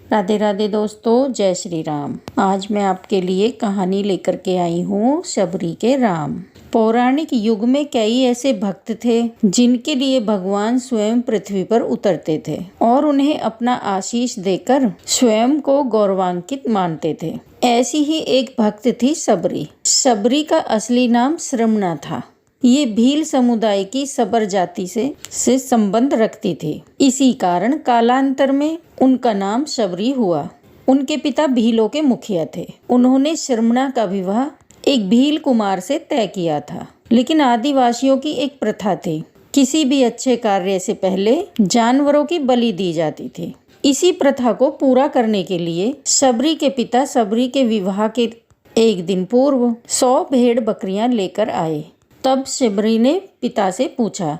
राधे राधे दोस्तों, जय श्री राम। आज मैं आपके लिए कहानी लेकर के आई हूँ शबरी के राम। पौराणिक युग में कई ऐसे भक्त थे जिनके लिए भगवान स्वयं पृथ्वी पर उतरते थे और उन्हें अपना आशीष देकर स्वयं को गौरवान्वित मानते थे। ऐसी ही एक भक्त थी शबरी। शबरी का असली नाम श्रमणा था। ये भील समुदाय की सबर जाति से संबंध रखती थी। इसी कारण कालांतर में उनका नाम शबरी हुआ। उनके पिता भीलों के मुखिया थे। उन्होंने श्रमणा का विवाह एक भील कुमार से तय किया था। लेकिन आदिवासियों की एक प्रथा थी, किसी भी अच्छे कार्य से पहले जानवरों की बलि दी जाती थी। इसी प्रथा को पूरा करने के लिए शबरी के पिता शबरी के विवाह के एक दिन पूर्व 100 भेड़ बकरियां लेकर आए। तब शबरी ने पिता से पूछा,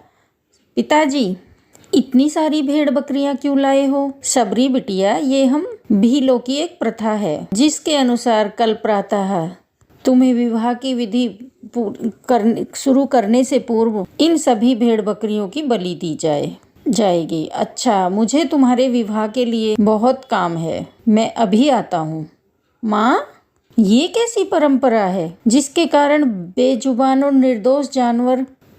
पिताजी इतनी सारी भेड़ बकरियां क्यों लाए हो? शबरी बिटिया, ये हम भीलों की एक प्रथा है जिसके अनुसार कल प्रातः तुम्हें विवाह की विधि शुरू करने से पूर्व इन सभी भेड़ बकरियों की बलि दी जाएगी। अच्छा, मुझे तुम्हारे विवाह के लिए बहुत काम है, मैं अभी आता हूँ। माँ, ये कैसी परंपरा है जिसके कारण बेजुबान और निर्दोष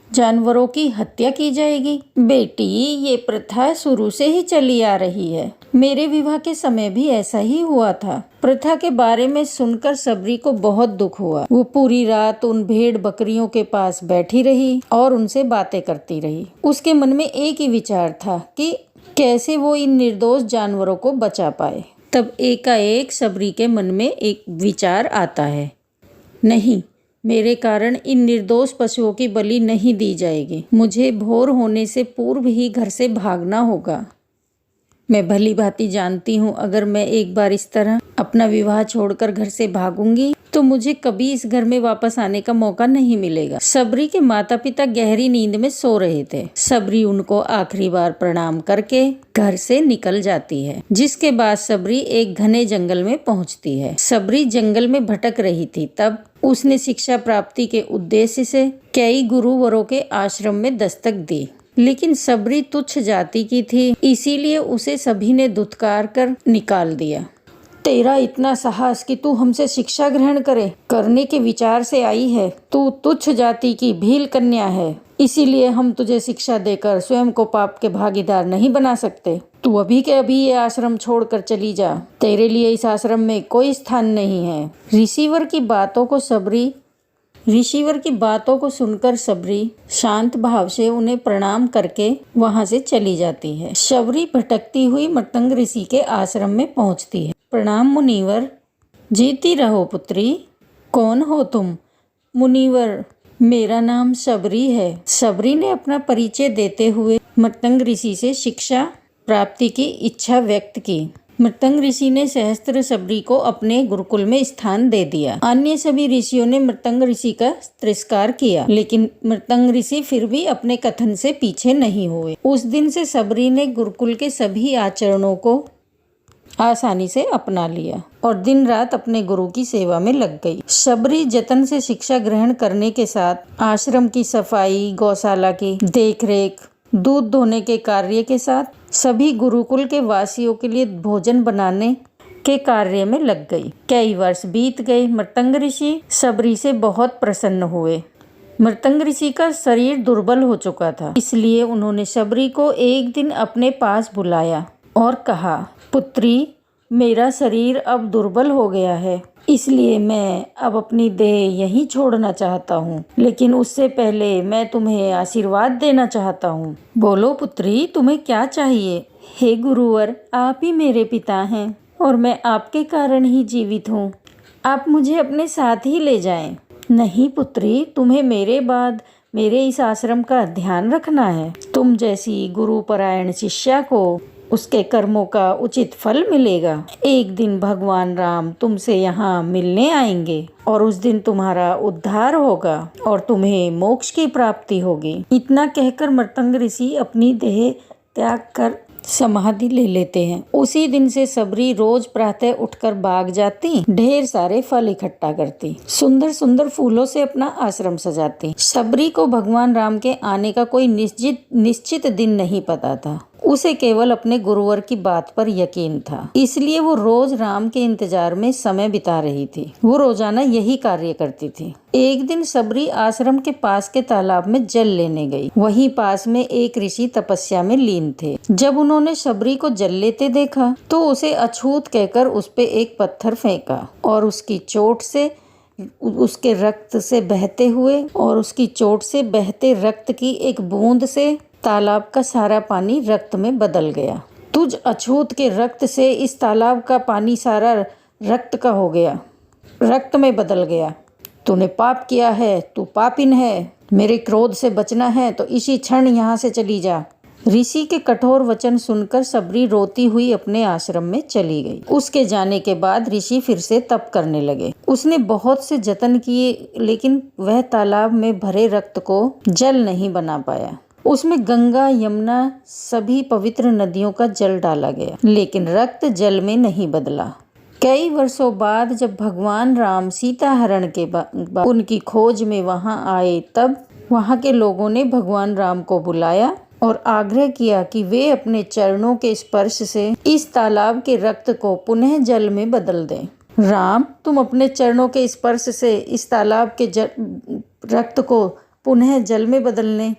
जानवरों की हत्या की जाएगी? बेटी, ये प्रथा शुरू से ही चली आ रही है। मेरे विवाह के समय भी ऐसा ही हुआ था। प्रथा के बारे में सुनकर शबरी को बहुत दुख हुआ। वो पूरी रात उन भेड़ बकरियों के पास बैठी रही और उनसे बातें करती रही। उसके मन में एक ही विचार था कि कैसे वो इन निर्दोष जानवरों को बचा पाए। तब एकाएक शबरी के मन में एक विचार आता है, नहीं, मेरे कारण इन निर्दोष पशुओं की बलि नहीं दी जाएगी। मुझे भोर होने से पूर्व ही घर से भागना होगा। मैं भली भांति जानती हूँ, अगर मैं एक बार इस तरह अपना विवाह छोड़कर घर से भागूंगी तो मुझे कभी इस घर में वापस आने का मौका नहीं मिलेगा। शबरी के माता पिता गहरी नींद में सो रहे थे। शबरी उनको आखिरी बार प्रणाम करके घर से निकल जाती है, जिसके बाद शबरी एक घने जंगल में पहुंचती है। शबरी जंगल में भटक रही थी। तब उसने शिक्षा प्राप्ति के उद्देश्य से कई गुरुवरों के आश्रम में दस्तक दी। लेकिन शबरी तुच्छ जाति की थी, इसीलिए उसे सभी ने धुतकार कर निकाल दिया। तेरा इतना साहस कि तू हमसे शिक्षा ग्रहण करने के विचार से आई है। तू तुच्छ जाति की भील कन्या है, इसीलिए हम तुझे शिक्षा देकर स्वयं को पाप के भागीदार नहीं बना सकते। तू अभी के अभी ये आश्रम छोड़कर चली जा। तेरे लिए इस आश्रम में कोई स्थान नहीं है। ऋषिवर की बातों को सुनकर शबरी शांत भाव से उन्हें प्रणाम करके वहां से चली जाती है। शबरी भटकती हुई मृतंग ऋषि के आश्रम में पहुंचती है। प्रणाम मुनिवर। जीती रहो पुत्री। कौन हो तुम? मुनिवर, मेरा नाम शबरी है। शबरी ने अपना परिचय देते हुए मृतंग ऋषि से शिक्षा प्राप्ति की इच्छा व्यक्त की। मृतंग ऋषि ने सहस्त्र शबरी को अपने गुरुकुल में स्थान दे दिया। अन्य सभी ऋषियों ने मृतंग ऋषि का तिरस्कार किया, लेकिन मृतंग ऋषि फिर भी अपने कथन से पीछे नहीं हुए। उस दिन से शबरी ने गुरुकुल के सभी आचरणों को आसानी से अपना लिया और दिन रात अपने गुरु की सेवा में लग गई। शबरी जतन से शिक्षा ग्रहण करने के साथ आश्रम की सफाई, गौशाला की देखरेख, दूध धोने के कार्य के साथ सभी गुरुकुल के वासियों के लिए भोजन बनाने के कार्य में लग गई। कई वर्ष बीत गए। मृतंग ऋषि शबरी से बहुत प्रसन्न हुए। मृतंग ऋषि का शरीर दुर्बल हो चुका था, इसलिए उन्होंने शबरी को एक दिन अपने पास बुलाया और कहा, पुत्री, मेरा शरीर अब दुर्बल हो गया है, इसलिए मैं अब अपनी देह यहीं छोड़ना चाहता हूँ। लेकिन उससे पहले मैं तुम्हें आशीर्वाद देना चाहता हूँ। बोलो पुत्री, तुम्हें क्या चाहिए? हे गुरुवर, आप ही मेरे पिता हैं और मैं आपके कारण ही जीवित हूँ। आप मुझे अपने साथ ही ले जाएं। नहीं पुत्री, तुम्हें मेरे बाद मेरे इस आश्रम का ध्यान रखना है। तुम जैसी गुरुपरायण शिष्या को उसके कर्मों का उचित फल मिलेगा। एक दिन भगवान राम तुमसे यहाँ मिलने आएंगे और उस दिन तुम्हारा उद्धार होगा और तुम्हें मोक्ष की प्राप्ति होगी। इतना कहकर मृतंग ऋषि अपनी देह त्याग कर समाधि ले लेते हैं। उसी दिन से शबरी रोज प्रातः उठकर बाग जाती, ढेर सारे फल इकट्ठा करती, सुंदर सुंदर फूलों से अपना आश्रम सजाती। शबरी को भगवान राम के आने का कोई निश्चित दिन नहीं पता था। उसे केवल अपने गुरुवर की बात पर यकीन था, इसलिए वो रोज राम के इंतजार में समय बिता रही थी। वो रोजाना यही कार्य करती थी। एक दिन सबरी आश्रम के पास के तालाब में जल लेने गई। वहीं पास में एक ऋषि तपस्या में लीन थे। जब उन्होंने सबरी को जल लेते देखा तो उसे अछूत कहकर उस पे एक पत्थर फेंका और उसकी चोट से बहते रक्त की एक बूंद से तालाब का सारा पानी रक्त में बदल गया। तुझ अछूत के रक्त से इस तालाब का पानी सारा रक्त का हो गया, रक्त में बदल गया। तूने पाप किया है, तू पापिन है। मेरे क्रोध से बचना है तो इसी क्षण यहाँ से चली जा। ऋषि के कठोर वचन सुनकर सबरी रोती हुई अपने आश्रम में चली गई। उसके जाने के बाद ऋषि फिर से तप करने लगे। उसने बहुत से जतन किए, लेकिन वह तालाब में भरे रक्त को जल नहीं बना पाया। उसमें गंगा, यमुना, सभी पवित्र नदियों का जल डाला गया, लेकिन रक्त जल में नहीं बदला। कई वर्षों बाद जब भगवान राम सीता हरण के बाद उनकी खोज में वहां आए, तब वहां के लोगों ने भगवान राम को बुलाया और आग्रह किया कि वे अपने चरणों के स्पर्श से इस तालाब के रक्त को पुनः जल में बदल दें। राम, तुम अपने चरणों के स्पर्श से इस तालाब के रक्त को पुनः जल में बदलने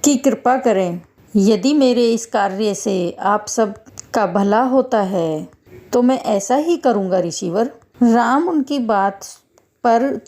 की कृपा करें। यदि मेरे इस कार्य से आप सब का भला होता है तो मैं ऐसा ही करूँगा ऋषिवर। राम उनकी बात पर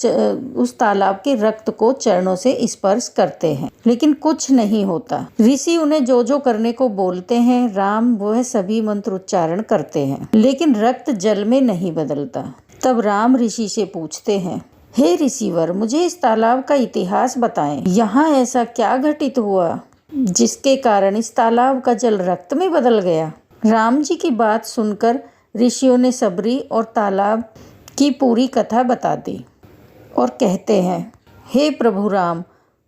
उस तालाब के रक्त को चरणों से स्पर्श करते हैं, लेकिन कुछ नहीं होता। ऋषि उन्हें जो जो करने को बोलते हैं, राम वह सभी मंत्र उच्चारण करते हैं, लेकिन रक्त जल में नहीं बदलता। तब राम ऋषि से पूछते हैं, हे ऋषिवर, मुझे इस तालाब का इतिहास बताएं। यहाँ ऐसा क्या घटित हुआ जिसके कारण इस तालाब का जल रक्त में बदल गया? राम जी की बात सुनकर ऋषियों ने सबरी और तालाब की पूरी कथा बता दी और कहते हैं, हे प्रभु राम,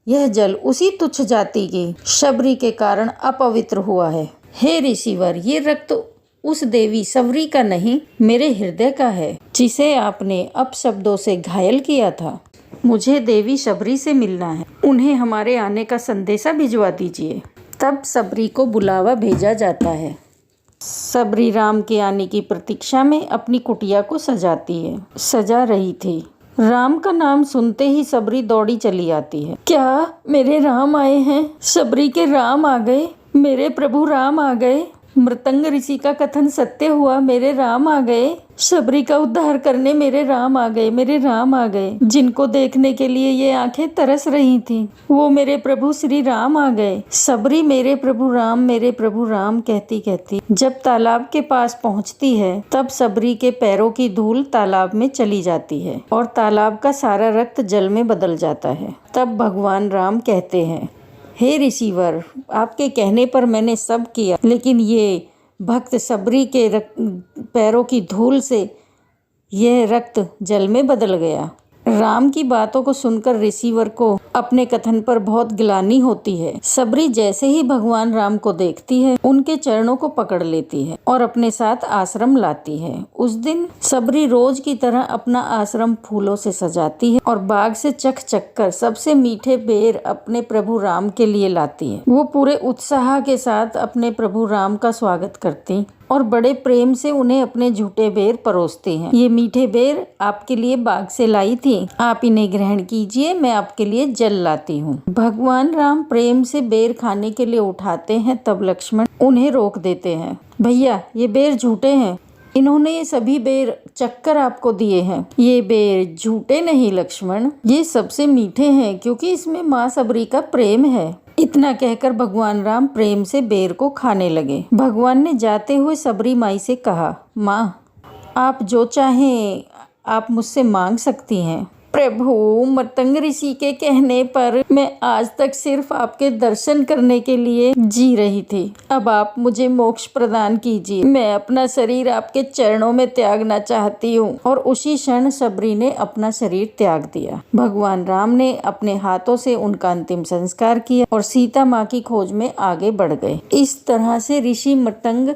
यह जल उसी तुच्छ जाति की शबरी के कारण अपवित्र हुआ है। हे ऋषिवर, ये रक्त उस देवी सबरी का नहीं, मेरे हृदय का है, जिसे आपने अपशब्दों से घायल किया था। मुझे देवी शबरी से मिलना है। उन्हें हमारे आने का संदेशा भिजवा दीजिए। तब सबरी को बुलावा भेजा जाता है। सबरी राम के आने की प्रतीक्षा में अपनी कुटिया को सजा रही थी। राम का नाम सुनते ही सबरी दौड़ी चली आती है। क्या मेरे राम आए हैं? सबरी के राम आ गए, मेरे प्रभु राम आ गए। मृतंग ऋषि का कथन सत्य हुआ, मेरे राम आ गए। सबरी का उद्धार करने मेरे राम आ गए, मेरे राम आ गए। जिनको देखने के लिए ये आंखें तरस रही थीं, वो मेरे प्रभु श्री राम आ गए। सबरी मेरे प्रभु राम कहती कहती जब तालाब के पास पहुंचती है, तब सबरी के पैरों की धूल तालाब में चली जाती है और तालाब का सारा रक्त जल में बदल जाता है। तब भगवान राम कहते हैं, हे ऋषिवर, आपके कहने पर मैंने सब किया, लेकिन ये भक्त सबरी के पैरों की धूल से यह रक्त जल में बदल गया। राम की बातों को सुनकर ऋषिवर को अपने कथन पर बहुत ग्लानि होती है। सबरी जैसे ही भगवान राम को देखती है, उनके चरणों को पकड़ लेती है और अपने साथ आश्रम लाती है। उस दिन सबरी रोज की तरह अपना आश्रम फूलों से सजाती है और बाग से चख कर सबसे मीठे बेर अपने प्रभु राम के लिए लाती है। वो पूरे उत्साह के साथ अपने प्रभु राम का स्वागत करती और बड़े प्रेम से उन्हें अपने झूठे बेर परोसती हैं। ये मीठे बेर आपके लिए बाग से लाई थी, आप इन्हें ग्रहण कीजिए, मैं आपके लिए जल लाती हूँ। भगवान राम प्रेम से बेर खाने के लिए उठाते हैं, तब लक्ष्मण उन्हें रोक देते हैं। भैया, ये बेर झूठे हैं, इन्होंने ये सभी बेर चक्कर आपको दिए हैं। ये बेर झूठे नहीं लक्ष्मण, ये सबसे मीठे हैं, क्योंकि इसमें माँ सबरी का प्रेम है। इतना कहकर भगवान राम प्रेम से बेर को खाने लगे। भगवान ने जाते हुए सबरी माई से कहा, माँ, आप जो चाहें आप मुझसे मांग सकती हैं। प्रभु, मृतंग ऋषि के कहने पर मैं आज तक सिर्फ आपके दर्शन करने के लिए जी रही थी। अब आप मुझे मोक्ष प्रदान कीजिए। मैं अपना शरीर आपके चरणों में त्यागना चाहती हूँ। और उसी क्षण सबरी ने अपना शरीर त्याग दिया। भगवान राम ने अपने हाथों से उनका अंतिम संस्कार किया और सीता माँ की खोज में आगे बढ़ गए। इस तरह से ऋषि मृतंग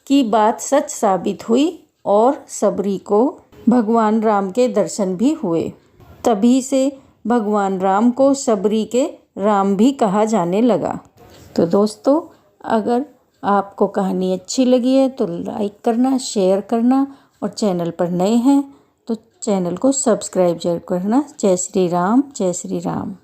की बात सच साबित हुई और सबरी को भगवान राम के दर्शन भी हुए। तभी से भगवान राम को सबरी के राम भी कहा जाने लगा। तो दोस्तों, अगर आपको कहानी अच्छी लगी है तो लाइक करना, शेयर करना, और चैनल पर नए हैं तो चैनल को सब्सक्राइब जरूर करना। जय श्री राम, जय श्री राम।